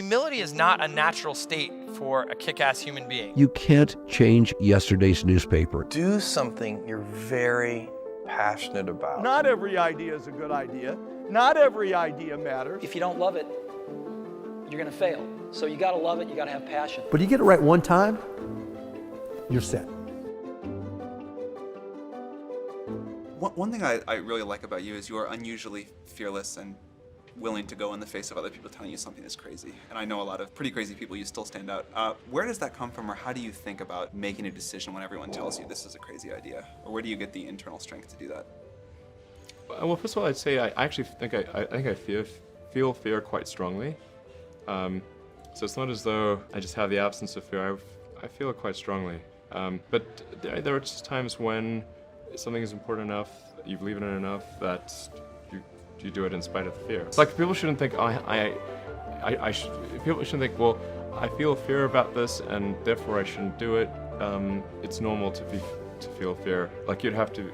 Humility is not a natural state for a kick-ass human being. You can't change yesterday's newspaper. Do something you're very passionate about. Not every idea is a good idea. Not every idea matters. If you don't love it, you're gonna fail. So you gotta love it, you gotta have passion. But you get it right one time, you're set. One thing I really like about you is you are unusually fearless and willing to go in the face of other people telling you something is crazy. And I know a lot of pretty crazy people, you still stand out. Where does that come from, or how do you think about making a decision when everyone tells you this is a crazy idea? Or where do you get the internal strength to do that? Well, first of all, I'd say I actually think I feel fear quite strongly. So it's not as though I just have the absence of fear. I feel it quite strongly. But there are just times when something is important enough, you believe in it enough that you do it in spite of the fear. It's like people shouldn't think, people shouldn't think, well, I feel fear about this and therefore I shouldn't do it. It's normal to feel fear. Like there'd have to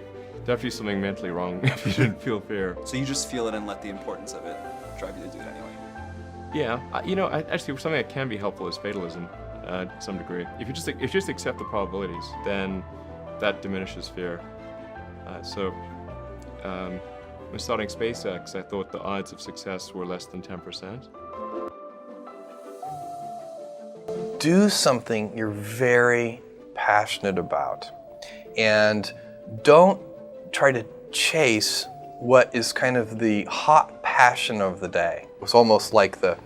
be something mentally wrong if you didn't feel fear. So you just feel it and let the importance of it drive you to do it anyway? Yeah, actually something that can be helpful is fatalism to some degree. If you just accept the probabilities, then that diminishes fear. When starting SpaceX, I thought the odds of success were less than 10%. Do something you're very passionate about, and don't try to chase what is kind of the hot passion of the day. It's almost like the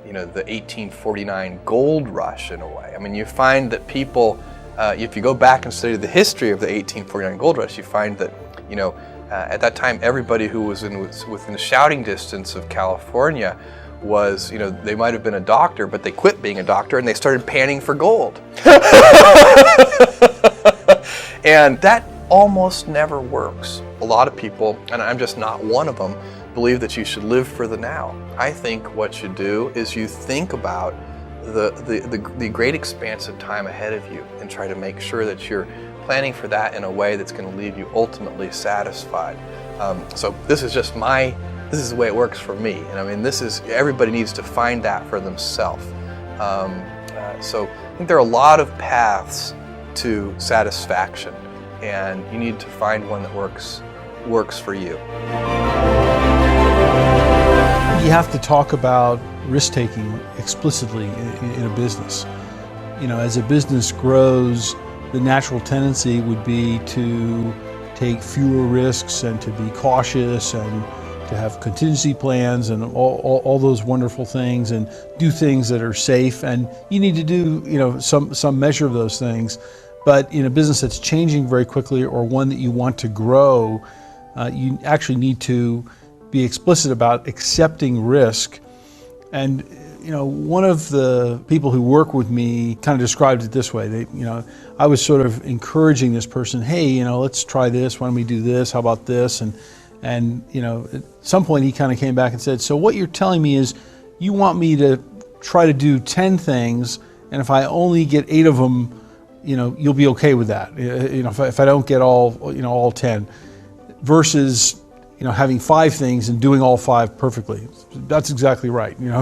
1849 gold rush in a way. I mean, you find that people, if you go back and study the history of the 1849 gold rush, you find that, at that time, everybody who was within shouting distance of California was, they might have been a doctor, but they quit being a doctor and they started panning for gold. And that almost never works. A lot of people, and I'm just not one of them, believe that you should live for the now. I think what you do is you think about the great expanse of time ahead of you and try to make sure that you're planning for that in a way that's going to leave you ultimately satisfied. So this is just this is the way it works for me. And I mean, everybody needs to find that for themselves. So I think there are a lot of paths to satisfaction, and you need to find one that works for you. You have to talk about risk-taking explicitly in a business. As a business grows, the natural tendency would be to take fewer risks and to be cautious and to have contingency plans and all those wonderful things and do things that are safe. And you need to do some measure of those things. But in a business that's changing very quickly or one that you want to grow, you actually need to be explicit about accepting risk. And one of the people who work with me kind of described it this way. I was sort of encouraging this person, hey, let's try this, why don't we do this, how about this? And at some point he kind of came back and said, so what you're telling me is you want me to try to do 10 things, and if I only get 8 of them, you'll be okay with that. If I don't get all 10, versus having 5 things and doing all 5 perfectly. That's exactly right. We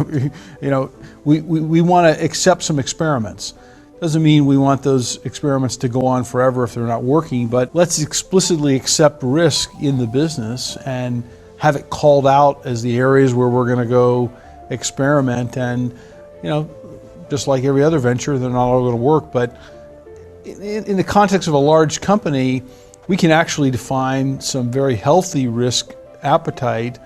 want to accept some experiments. Doesn't mean we want those experiments to go on forever if they're not working, but let's explicitly accept risk in the business and have it called out as the areas where we're going to go experiment. And just like every other venture, they're not all going to work, but in the context of a large company, we can actually define some very healthy risk appetite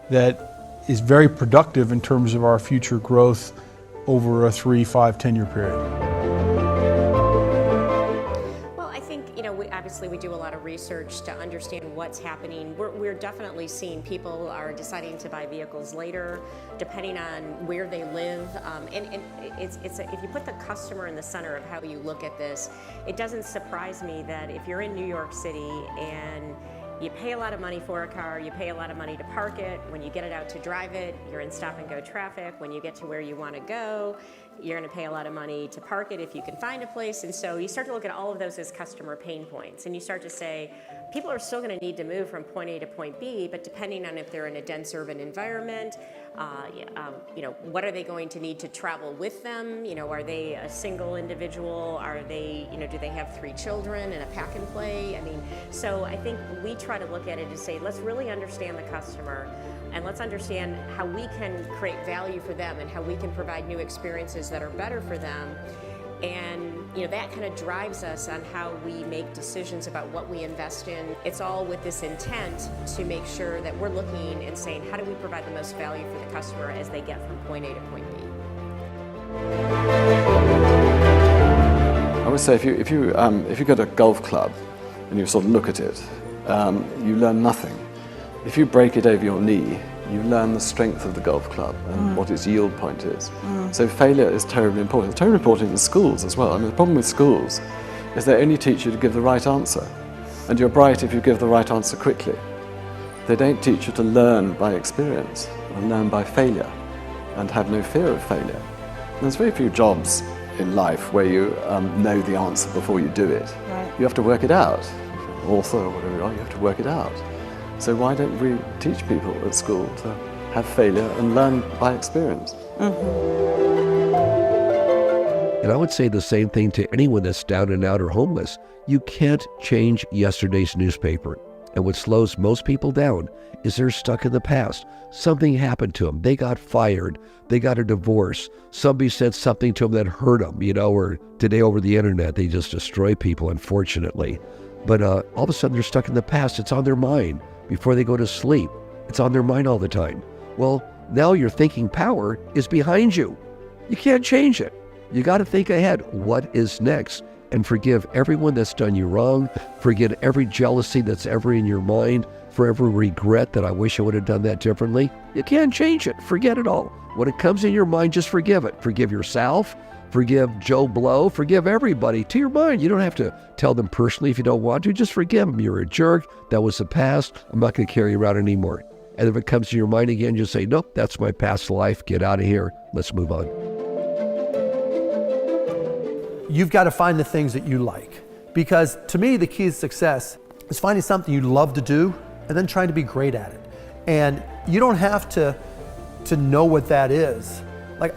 that is very productive in terms of our future growth over a 3, 5, 10-year period. Well, I think, obviously we do a lot of research to understand what's happening. We're definitely seeing people are deciding to buy vehicles later, depending on where they live. And if you put the customer in the center of how you look at this, it doesn't surprise me that if you're in New York City and you pay a lot of money for a car, you pay a lot of money to park it. When you get it out to drive it, you're in stop-and-go traffic. When you get to where you want to go, you're going to pay a lot of money to park it if you can find a place. And so you start to look at all of those as customer pain points. And you start to say, people are still going to need to move from point A to point B, but depending on if they're in a dense urban environment, what are they going to need to travel with them? Are they a single individual? Are they, do they have 3 children and a pack and play? So I think we try to look at it and say, let's really understand the customer and let's understand how we can create value for them and how we can provide new experiences that are better for them. And that kind of drives us on how we make decisions about what we invest in. It's all with this intent to make sure that we're looking and saying, how do we provide the most value for the customer as they get from point A to point B? I would say if you go to a golf club and you sort of look at it, you learn nothing. If you break it over your knee, you learn the strength of the golf club and what its yield point is. So failure is terribly important. It's terribly important in schools as well. The problem with schools is they only teach you to give the right answer. And you're bright if you give the right answer quickly. They don't teach you to learn by experience and learn by failure and have no fear of failure. And there's very few jobs in life where you know the answer before you do it. Right. You have to work it out. If you're an author or whatever you are, you have to work it out. So why don't we teach people at school to have failure and learn by experience? And I would say the same thing to anyone that's down and out or homeless. You can't change yesterday's newspaper. And what slows most people down is they're stuck in the past. Something happened to them. They got fired. They got a divorce. Somebody said something to them that hurt them, or today over the internet, they just destroy people, unfortunately. But all of a sudden they're stuck in the past. It's on their mind. Before they go to sleep, it's on their mind all the time. Well, now your thinking power is behind you. You can't change it. You got to think ahead. What is next? And forgive everyone that's done you wrong. Forget every jealousy that's ever in your mind. For every regret that I wish I would have done that differently. You can't change it. Forget it all. When it comes in your mind, just forgive it. Forgive yourself. Forgive Joe Blow. Forgive everybody to your mind. You don't have to tell them personally if you don't want to. Just forgive them. You're a jerk. That was the past. I'm not going to carry you around anymore. And if it comes to your mind again, just say, nope, that's my past life. Get out of here. Let's move on. You've got to find the things that you like. Because to me, the key to success is finding something you love to do and then trying to be great at it. And you don't have to know what that is. Like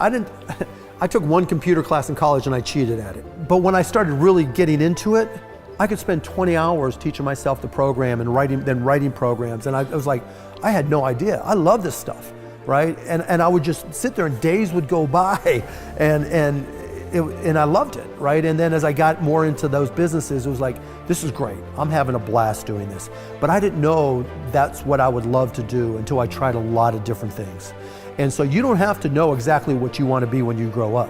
I took one computer class in college and I cheated at it. But when I started really getting into it, I could spend 20 hours teaching myself the program and writing programs. And I was like, I had no idea. I love this stuff, right? And I would just sit there and days would go by and I loved it, right? And then as I got more into those businesses, it was like, this is great. I'm having a blast doing this. But I didn't know that's what I would love to do until I tried a lot of different things. And so you don't have to know exactly what you want to be when you grow up.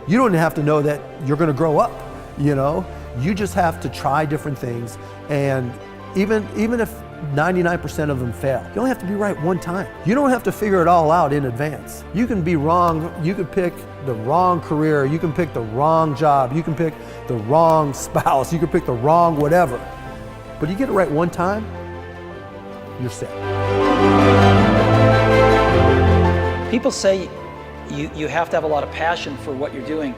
You don't have to know that you're going to grow up, You just have to try different things. And even if 99% of them fail, you only have to be right one time. You don't have to figure it all out in advance. You can be wrong. You can pick the wrong career. You can pick the wrong job. You can pick the wrong spouse. You can pick the wrong whatever. But you get it right one time, you're set. People say you have to have a lot of passion for what you're doing,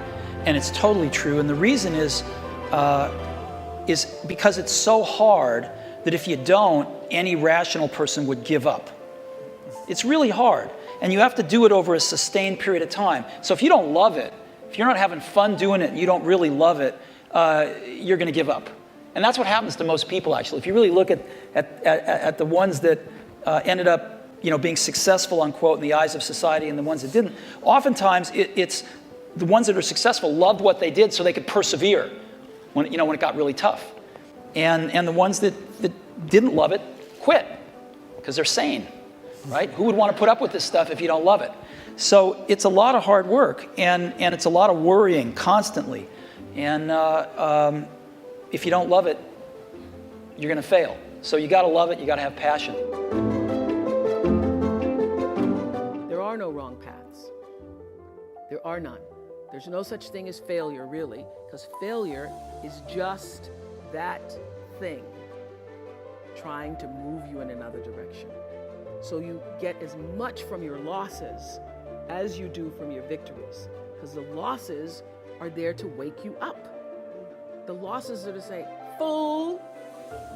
and it's totally true. And the reason is because it's so hard that if you don't, any rational person would give up. It's really hard, and you have to do it over a sustained period of time. So if you don't love it, if you're not having fun doing it and you don't really love it, you're going to give up. And that's what happens to most people, actually. If you really look at the ones that ended up being successful, unquote, in the eyes of society and the ones that didn't, oftentimes it's the ones that are successful loved what they did so they could persevere when it got really tough. And the ones that didn't love it quit because they're sane, right? Who would want to put up with this stuff if you don't love it? So it's a lot of hard work and it's a lot of worrying constantly. And if you don't love it, you're going to fail. So you got to love it. You got to have passion. There are no wrong paths. There are none. There's no such thing as failure, really, because failure is just that thing trying to move you in another direction. So you get as much from your losses as you do from your victories, because the losses are there to wake you up. The losses are to say, fool,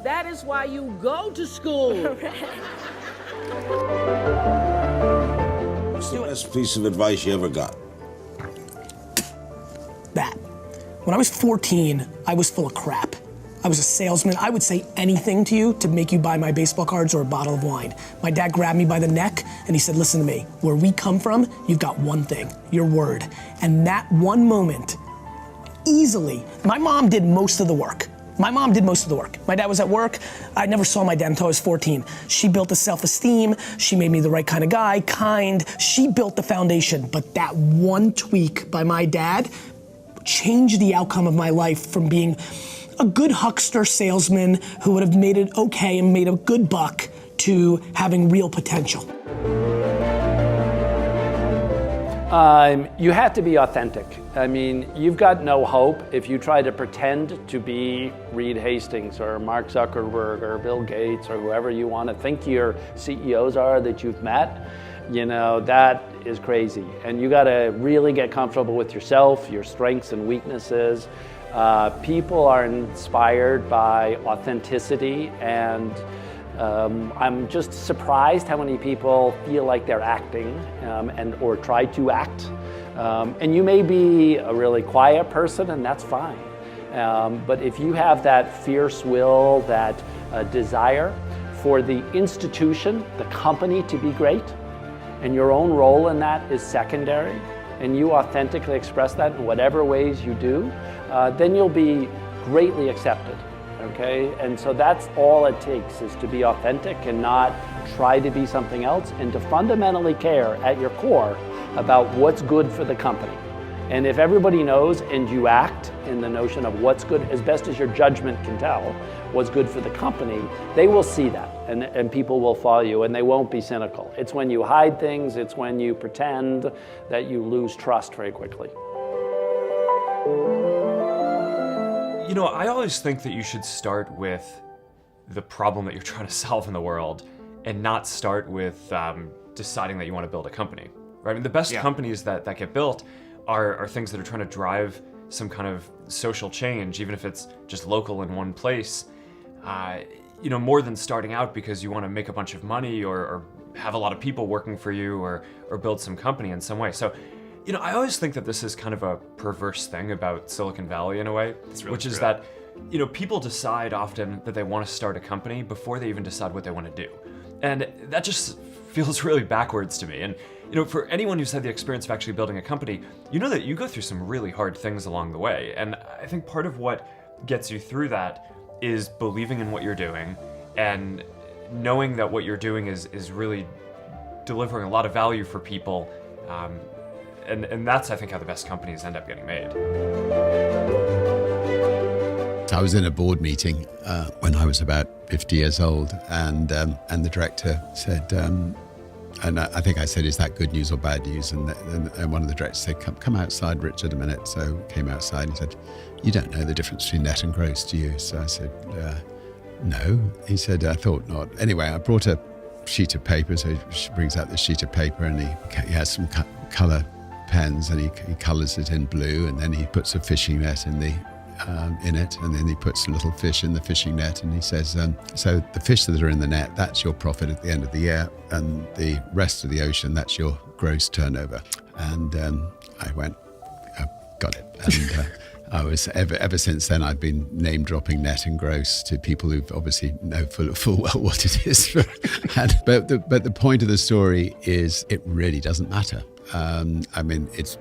that is why you go to school. What's the best piece of advice you ever got? That. When I was 14, I was full of crap. I was a salesman. I would say anything to you to make you buy my baseball cards or a bottle of wine. My dad grabbed me by the neck and he said, listen to me, where we come from, you've got one thing, your word. And that one moment, easily, my mom did most of the work. My mom did most of the work. My dad was at work. I never saw my dad until I was 14. She built the self-esteem. She made me the right kind of guy, kind. She built the foundation. But that one tweak by my dad changed the outcome of my life from being a good huckster salesman who would have made it okay and made a good buck to having real potential. You have to be authentic. I mean, you've got no hope if you try to pretend to be Reed Hastings or Mark Zuckerberg or Bill Gates or whoever you want to think your CEOs are that you've met. You know, that is crazy. And you got to really get comfortable with yourself, your strengths and weaknesses. People are inspired by authenticity, and I'm just surprised how many people feel like they're acting or try to act. And you may be a really quiet person, and that's fine. But if you have that fierce will, that desire for the institution, the company to be great, and your own role in that is secondary, and you authentically express that in whatever ways you do, then you'll be greatly accepted, okay? And so that's all it takes, is to be authentic and not try to be something else, and to fundamentally care at your core about what's good for the company. And if everybody knows and you act in the notion of what's good, as best as your judgment can tell, what's good for the company, they will see that, and people will follow you, and they won't be cynical. It's when you hide things, it's when you pretend, that you lose trust very quickly. You know, I always think that you should start with the problem that you're trying to solve in the world, and not start with deciding that you want to build a company, right? I mean, the best companies that get built are things that are trying to drive some kind of social change, even if it's just local in one place. You know, more than starting out because you want to make a bunch of money or have a lot of people working for you or build some company in some way. So, you know, I always think that this is kind of a perverse thing about Silicon Valley in a way, which is that, you know, people decide often that they want to start a company before they even decide what they want to do. And that just feels really backwards to me. And, you know, for anyone who's had the experience of actually building a company, you know that you go through some really hard things along the way. And I think part of what gets you through that is believing in what you're doing and knowing that what you're doing is really delivering a lot of value for people. And that's, I think, how the best companies end up getting made. I was in a board meeting when I was about 50 years old, and the director said, and I think I said, is that good news or bad news? And one of the directors said, come outside, Richard, a minute. So came outside and he said, you don't know the difference between net and gross, do you? So I said, no. He said, I thought not. Anyway, I brought a sheet of paper. So he brings out this sheet of paper, and he has some colour pens, and he colours it in blue, and then he puts a fishing net in it, and then he puts a little fish in the fishing net, and he says, so the fish that are in the net, that's your profit at the end of the year, and the rest of the ocean, that's your gross turnover. And I went, got it. And I was ever since then, I've been name dropping net and gross to people who obviously know full well what it is. But the point of the story is, it really doesn't matter. I mean, it's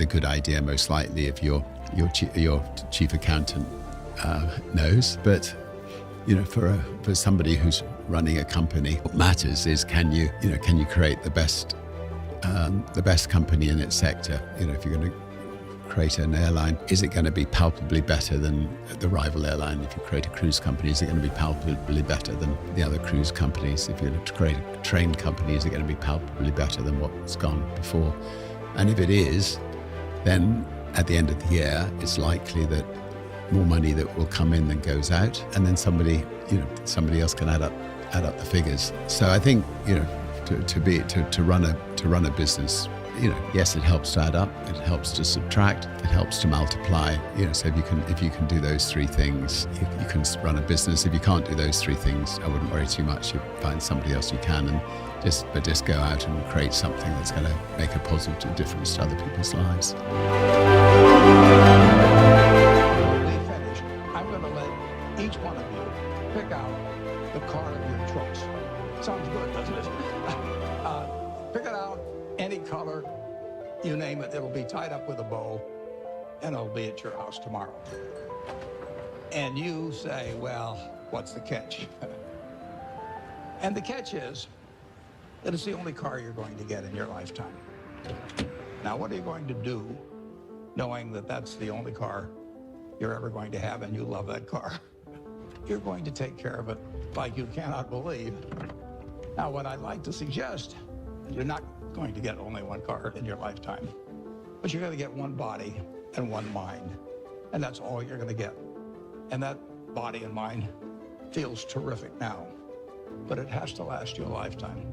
a good idea most likely if your chief accountant knows, but you know, for somebody who's running a company, what matters is can you create the best company in its sector. You know, if you're going to create an airline, is it going to be palpably better than the rival airline? If you create a cruise company, is it going to be palpably better than the other cruise companies? If you're going to create a train company, is it going to be palpably better than what's gone before? And if it is, then at the end of the year, it's likely that more money that will come in than goes out, and then somebody else can add up the figures. So I think, you know, to run a business, you know, yes, it helps to add up, it helps to subtract, it helps to multiply. You know, so if you can do those three things, you can run a business. If you can't do those three things, I wouldn't worry too much. You find somebody else who can, just go out and create something that's going to make a positive difference to other people's lives. When they finish, I'm going to let each one of you pick out the car of your choice. Sounds good, doesn't it? Pick it out, any color, you name it. It'll be tied up with a bow, and it'll be at your house tomorrow. And you say, well, what's the catch? And the catch is that it's the only car you're going to get in your lifetime. Now, what are you going to do knowing that that's the only car you're ever going to have and you love that car? You're going to take care of it like you cannot believe. Now, what I'd like to suggest, you're not going to get only one car in your lifetime, but you're going to get one body and one mind, and that's all you're going to get. And that body and mind feels terrific now, but it has to last you a lifetime.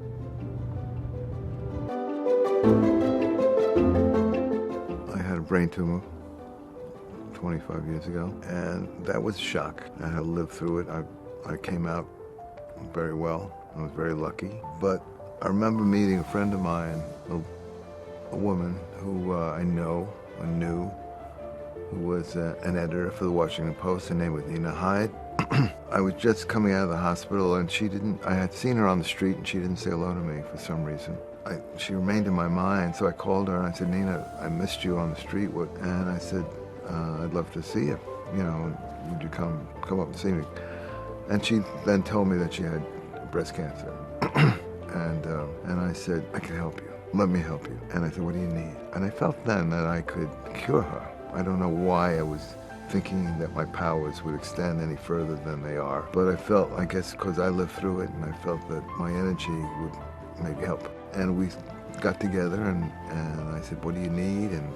I had a brain tumor 25 years ago, and that was a shock. I had to live through it. I came out very well. I was very lucky. But I remember meeting a friend of mine, a woman who I knew, who was an editor for the Washington Post. Her name was Nina Hyde. I was just coming out of the hospital, and I had seen her on the street, and she didn't say hello to me for some reason. She remained in my mind, so I called her and I said, Nina, I missed you on the street. And I said, I'd love to see you. You know, would you come up and see me? And she then told me that she had breast cancer. And I said, I can help you. Let me help you. And I said, what do you need? And I felt then that I could cure her. I don't know why I was thinking that my powers would extend any further than they are. But I felt, I guess, because I lived through it, and I felt that my energy would maybe help. And we got together, and I said, what do you need? And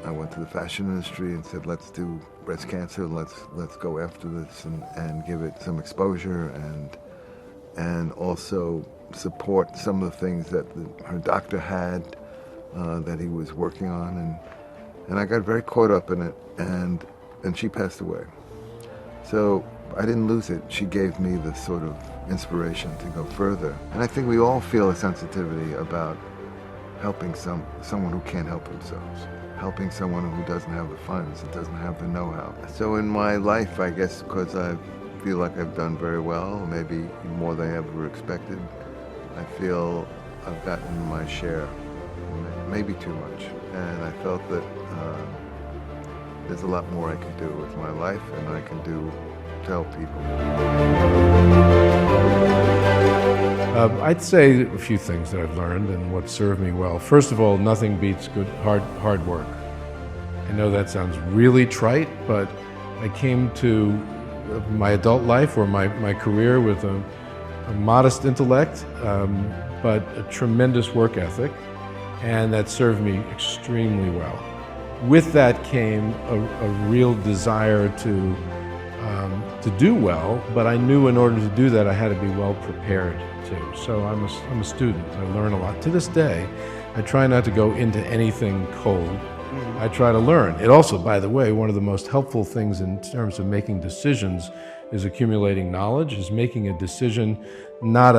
I went to the fashion industry and said, let's do breast cancer. Let's go after this and give it some exposure and also support some of the things that her doctor had that he was working on. And I got very caught up in it, and she passed away. So I didn't lose it. She gave me the sort of inspiration to go further. And I think we all feel a sensitivity about helping someone who can't help themselves, helping someone who doesn't have the funds, and doesn't have the know-how. So in my life, I guess, because I feel like I've done very well, maybe more than I ever expected, I feel I've gotten my share, maybe too much. And I felt that there's a lot more I can do with my life, and I can do to help people. I'd say a few things that I've learned and what served me well. First of all, nothing beats good hard work. I know that sounds really trite, but I came to my adult life or my career with a modest intellect, but a tremendous work ethic, and that served me extremely well. With that came a real desire to do well, but I knew in order to do that I had to be well prepared too. So I'm a student. I learn a lot. To this day, I try not to go into anything cold. I try to learn. It also, by the way, one of the most helpful things in terms of making decisions is accumulating knowledge, is making a decision not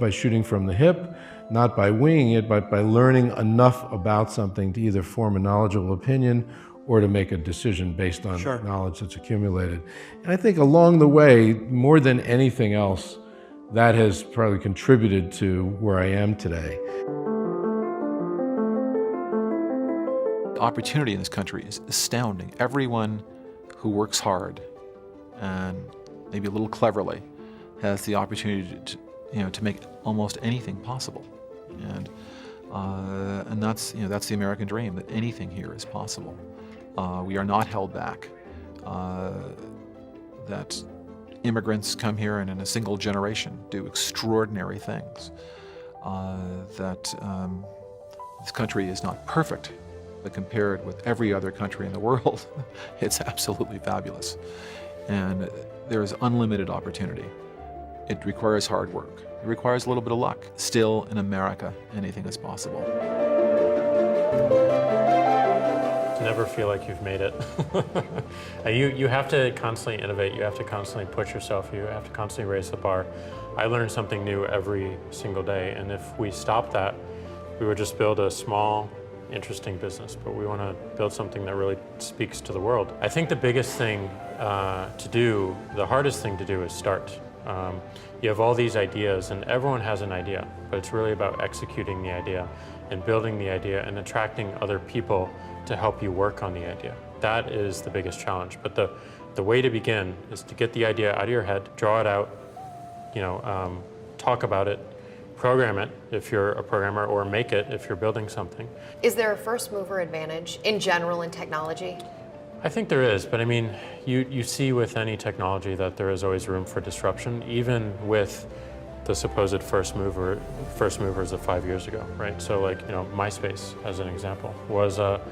by shooting from the hip, not by winging it, but by learning enough about something to either form a knowledgeable opinion or to make a decision based on knowledge that's accumulated. And I think along the way, more than anything else, that has probably contributed to where I am today. The opportunity in this country is astounding. Everyone who works hard and maybe a little cleverly has the opportunity to make almost anything possible. And that's the American dream, that anything here is possible. We are not held back. That immigrants come here and in a single generation do extraordinary things. That this country is not perfect, but compared with every other country in the world, it's absolutely fabulous. And there is unlimited opportunity. It requires hard work. It requires a little bit of luck. Still, in America, anything is possible. To never never feel like you've made it. You have to constantly innovate, you have to constantly push yourself, you have to constantly raise the bar. I learn something new every single day, and if we stop that, we would just build a small, interesting business, but we want to build something that really speaks to the world. I think the biggest thing to do, the hardest thing to do is start. You have all these ideas, and everyone has an idea, but it's really about executing the idea and building the idea and attracting other people to help you work on the idea. That is the biggest challenge. But the way to begin is to get the idea out of your head, draw it out, talk about it, program it if you're a programmer, or make it if you're building something. Is there a first mover advantage in general in technology? I think there is, but I mean, you see with any technology that there is always room for disruption, even with the supposed first movers of 5 years ago, right? So like, MySpace, as an example, was a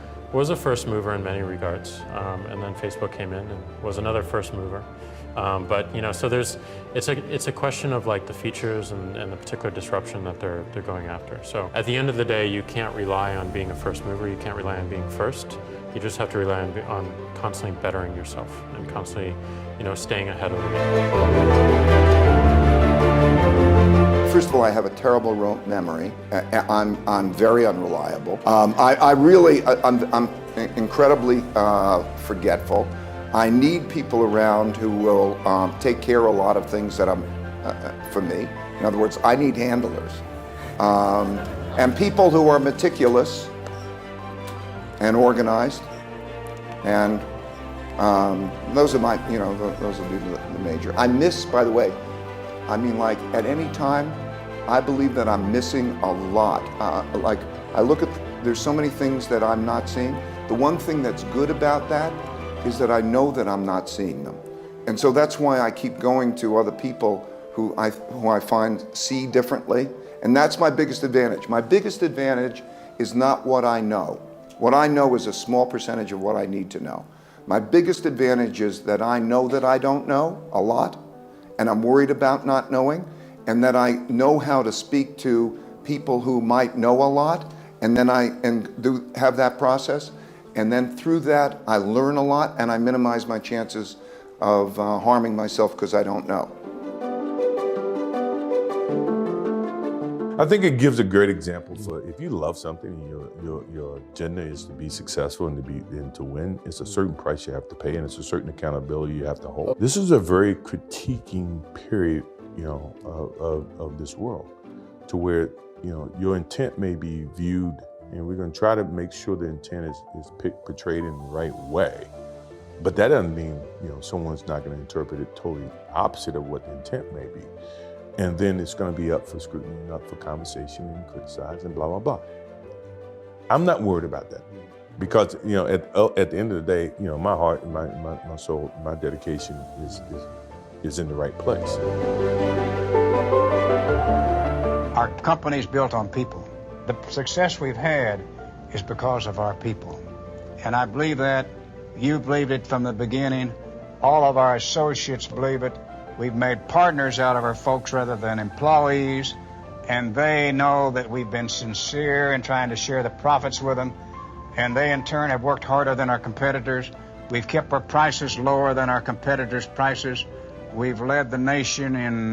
first mover in many regards, and then Facebook came in and was another first mover. But so it's a question of like the features and the particular disruption that they're going after. So at the end of the day, you can't rely on being a first mover. You can't rely on being first. You just have to rely on constantly bettering yourself and constantly, staying ahead of the game. First of all, I have a terrible memory. I'm very unreliable. I'm incredibly forgetful. I need people around who will take care of a lot of things that for me. In other words, I need handlers. And people who are meticulous and organized. And those are those would be the major. I miss, by the way, like at any time, I believe that I'm missing a lot. Like I look at, there's so many things that I'm not seeing. The one thing that's good about that is that I know that I'm not seeing them. And so that's why I keep going to other people who I find see differently. And that's my biggest advantage. My biggest advantage is not what I know. What I know is a small percentage of what I need to know. My biggest advantage is that I know that I don't know a lot, and I'm worried about not knowing, and that I know how to speak to people who might know a lot, and then have that process. And then through that, I learn a lot, and I minimize my chances of harming myself because I don't know. I think it gives a great example for if you love something and your agenda is to be successful and to win, it's a certain price you have to pay and it's a certain accountability you have to hold. This is a very critiquing period, of this world, to where your intent may be viewed, and we're going to try to make sure the intent is portrayed in the right way. But that doesn't mean someone's not going to interpret it totally opposite of what the intent may be. And then it's going to be up for scrutiny and up for conversation and criticized and blah, blah, blah. I'm not worried about that because, at the end of the day, my heart, my soul, my dedication is in the right place. Our company's built on people. The success we've had is because of our people. And I believe that. You believed it from the beginning. All of our associates believe it. We've made partners out of our folks rather than employees, and they know that we've been sincere in trying to share the profits with them, and they in turn have worked harder than our competitors. We've kept our prices lower than our competitors' prices. We've led the nation in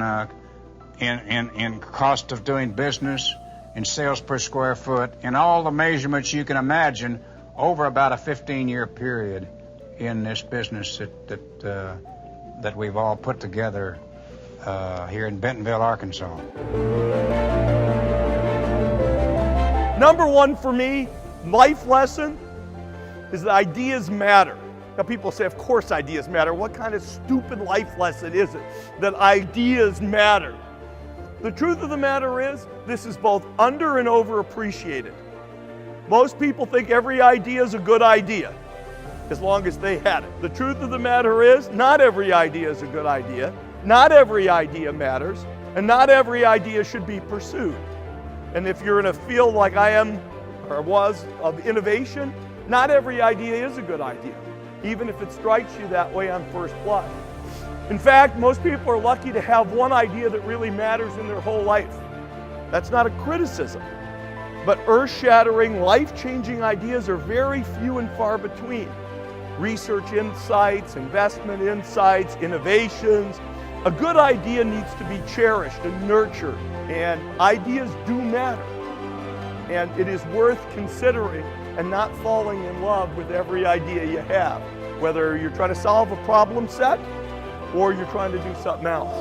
cost of doing business, in sales per square foot, in all the measurements you can imagine over about a 15-year period in this business that we've all put together here in Bentonville, Arkansas. Number one for me, life lesson, is that ideas matter. Now people say, of course ideas matter. What kind of stupid life lesson is it that ideas matter? The truth of the matter is, this is both under and overappreciated. Most people think every idea is a good idea, as long as they had it. The truth of the matter is, not every idea is a good idea, not every idea matters, and not every idea should be pursued. And if you're in a field like I am, or was, of innovation, not every idea is a good idea, even if it strikes you that way on first blush. In fact, most people are lucky to have one idea that really matters in their whole life. That's not a criticism. But earth-shattering, life-changing ideas are very few and far between. Research insights, investment insights, innovations. A good idea needs to be cherished and nurtured, and ideas do matter. And it is worth considering and not falling in love with every idea you have, whether you're trying to solve a problem set or you're trying to do something else.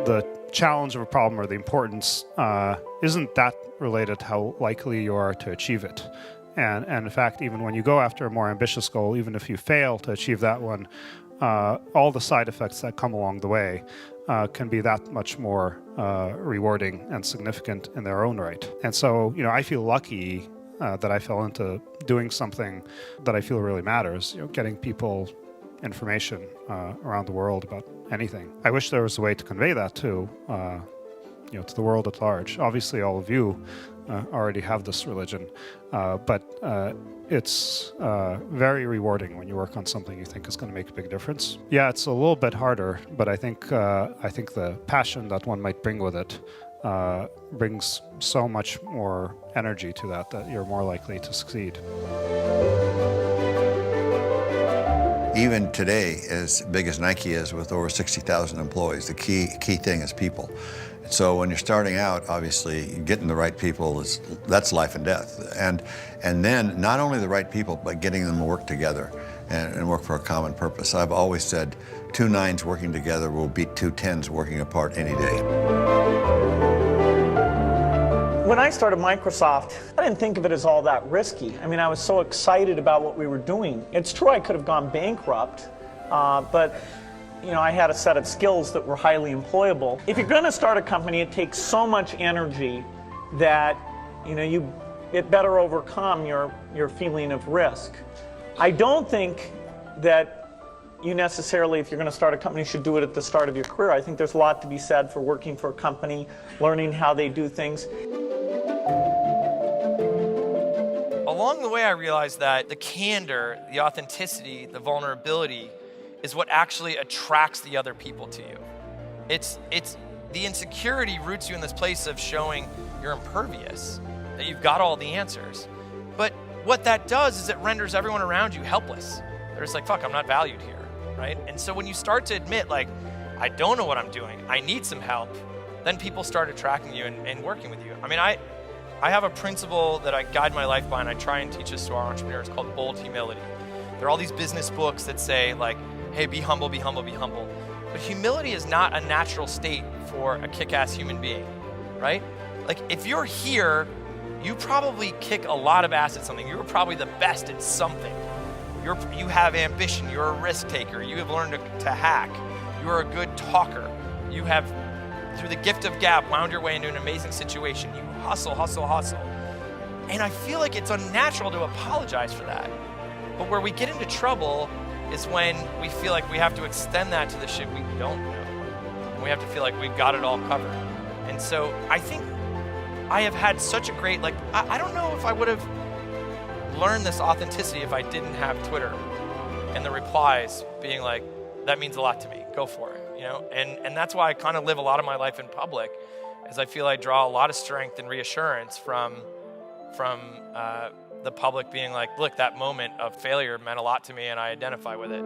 The challenge of a problem or the importance isn't that related to how likely you are to achieve it. And in fact, even when you go after a more ambitious goal, even if you fail to achieve that one, all the side effects that come along the way can be that much more rewarding and significant in their own right. And so, I feel lucky that I fell into doing something that I feel really matters, getting people information around the world about anything. I wish there was a way to convey that to the world at large. Obviously, all of you already have this religion, but it's very rewarding when you work on something you think is going to make a big difference. Yeah, it's a little bit harder, but I think the passion that one might bring with it brings so much more energy to that you're more likely to succeed. Even today, as big as Nike is with over 60,000 employees, the key thing is people. So when you're starting out, obviously, getting the right people that's life and death. And then not only the right people, but getting them to work together and work for a common purpose. I've always said 2 9s working together will beat 2 10s working apart any day. When I started Microsoft, I didn't think of it as all that risky. I mean, I was so excited about what we were doing. It's true I could have gone bankrupt, but I had a set of skills that were highly employable. If you're going to start a company, it takes so much energy that it better overcome your feeling of risk. I don't think that you necessarily, if you're going to start a company, should do it at the start of your career. I think there's a lot to be said for working for a company, learning how they do things. Along the way, I realized that the candor, the authenticity, the vulnerability is what actually attracts the other people to you. It's the insecurity roots you in this place of showing you're impervious, that you've got all the answers. But what that does is it renders everyone around you helpless. They're just like, fuck, I'm not valued here, right? And so when you start to admit, like, I don't know what I'm doing, I need some help, then people start attracting you and working with you. I mean, I have a principle that I guide my life by and I try and teach this to our entrepreneurs called bold humility. There are all these business books that say, like, hey, be humble, be humble, be humble. But humility is not a natural state for a kick-ass human being, right? Like, if you're here, you probably kick a lot of ass at something. You're probably the best at something. You have ambition, you're a risk taker, you have learned to hack, you're a good talker, you have, through the gift of gab, wound your way into an amazing situation. You hustle, hustle, hustle. And I feel like it's unnatural to apologize for that. But where we get into trouble is when we feel like we have to extend that to the shit we don't know. And we have to feel like we've got it all covered. And so I think I have had such a great, I don't know if I would have learned this authenticity if I didn't have Twitter and the replies being like, that means a lot to me, go for it, And that's why I kind of live a lot of my life in public, as I feel I draw a lot of strength and reassurance from the public being like, look, that moment of failure meant a lot to me and I identify with it.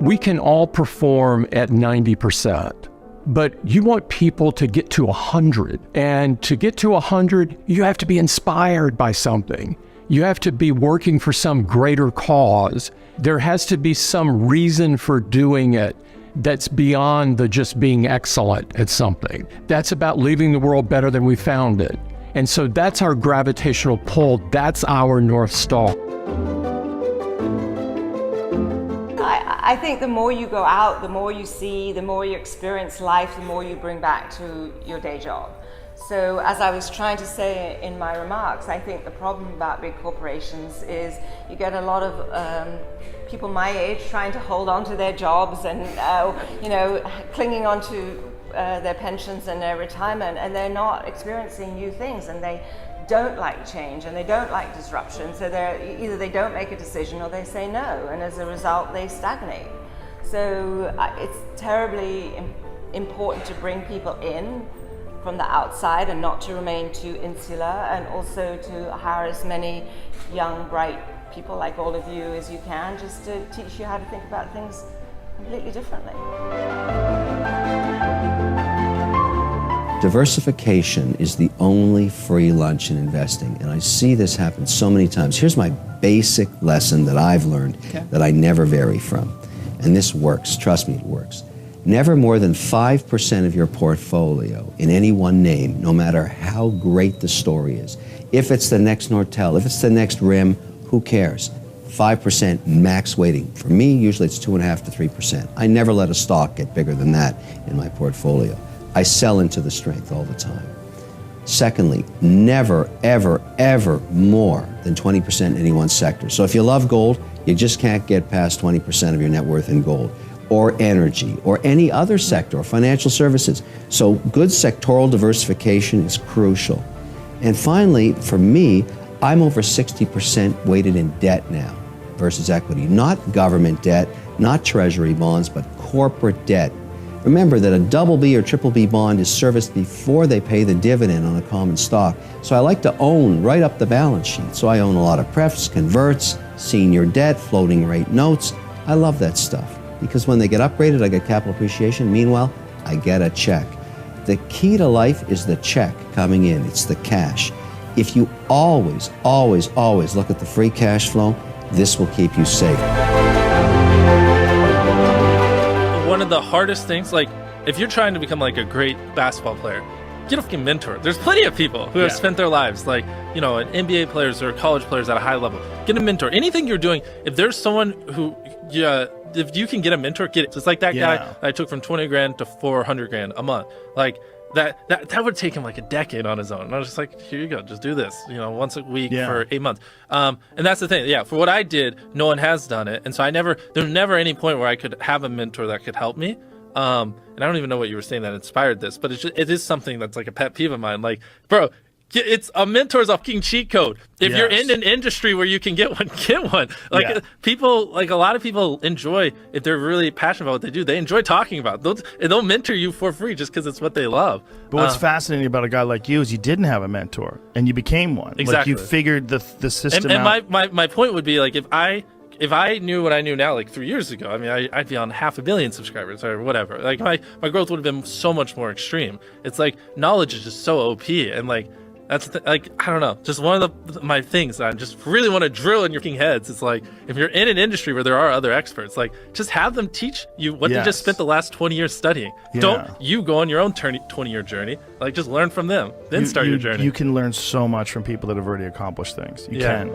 We can all perform at 90%, but you want people to get to 100. And to get to 100, you have to be inspired by something. You have to be working for some greater cause. There has to be some reason for doing it that's beyond the just being excellent at something. That's about leaving the world better than we found it. And so that's our gravitational pull. That's our North Star. I think the more you go out, the more you see, the more you experience life, the more you bring back to your day job. So as I was trying to say in my remarks, I think the problem about big corporations is you get a lot of people my age trying to hold on to their jobs and clinging on to their pensions and their retirement, and they're not experiencing new things, and they don't like change and they don't like disruption. So either they don't make a decision or they say no, and as a result they stagnate. So it's terribly important to bring people in from the outside and not to remain too insular, and also to hire as many young, bright people like all of you as you can, just to teach you how to think about things completely differently. Diversification is the only free lunch in investing, and I see this happen so many times. Here's my basic lesson that I've learned that I never vary from, and this works. Trust me, it works. Never more than 5% of your portfolio in any one name, no matter how great the story is. If it's the next Nortel, if it's the next RIM, who cares? 5% max weighting. For me, usually it's 2.5 to 3%. I never let a stock get bigger than that in my portfolio. I sell into the strength all the time. Secondly, never, ever, ever more than 20% in any one sector. So if you love gold, you just can't get past 20% of your net worth in gold, or energy, or any other sector, or financial services. So good sectoral diversification is crucial. And finally, for me, I'm over 60% weighted in debt now versus equity. Not government debt, not treasury bonds, but corporate debt. Remember that a BB or BBB bond is serviced before they pay the dividend on a common stock. So I like to own right up the balance sheet. So I own a lot of prefs, converts, senior debt, floating rate notes. I love that stuff because when they get upgraded, I get capital appreciation. Meanwhile, I get a check. The key to life is the check coming in. It's the cash. If you always, always, always look at the free cash flow, this will keep you safe. One of the hardest things, like if you're trying to become like a great basketball player, get a fucking mentor. There's plenty of people who have spent their lives, like, you know, NBA players or college players at a high level. Get a mentor. Anything you're doing, if there's someone who, if you can get a mentor, get it. It's like that guy that I took from 20 grand to 400 grand a month. Like that would take him like a decade on his own. And I was just like, here you go, just do this, you know, once a week for 8 months. And that's the thing. Yeah, for what I did, no one has done it. And so there's never any point where I could have a mentor that could help me. And I don't even know what you were saying that inspired this, but it is something that's like a pet peeve of mine. Like, bro, it's a mentor's a fucking cheat code. If you're in an industry where you can get one, get one. Like people, like a lot of people enjoy, if they're really passionate about what they do, they enjoy talking about it. They'll mentor you for free just because it's what they love. But what's fascinating about a guy like you is you didn't have a mentor and you became one. Exactly. Like you figured the system and out. my point would be like, if I knew what I knew now, like 3 years ago, I mean, I'd be on 500 million subscribers or whatever. Like my growth would have been so much more extreme. It's like knowledge is just so OP, and like that's like, I don't know, just one of my things that I just really want to drill in your fucking heads. It's like, if you're in an industry where there are other experts, like just have them teach you what they just spent the last 20 years studying. Don't you go on your own 20-year journey. Like just learn from them, then start your journey. You can learn so much from people that have already accomplished things. You can.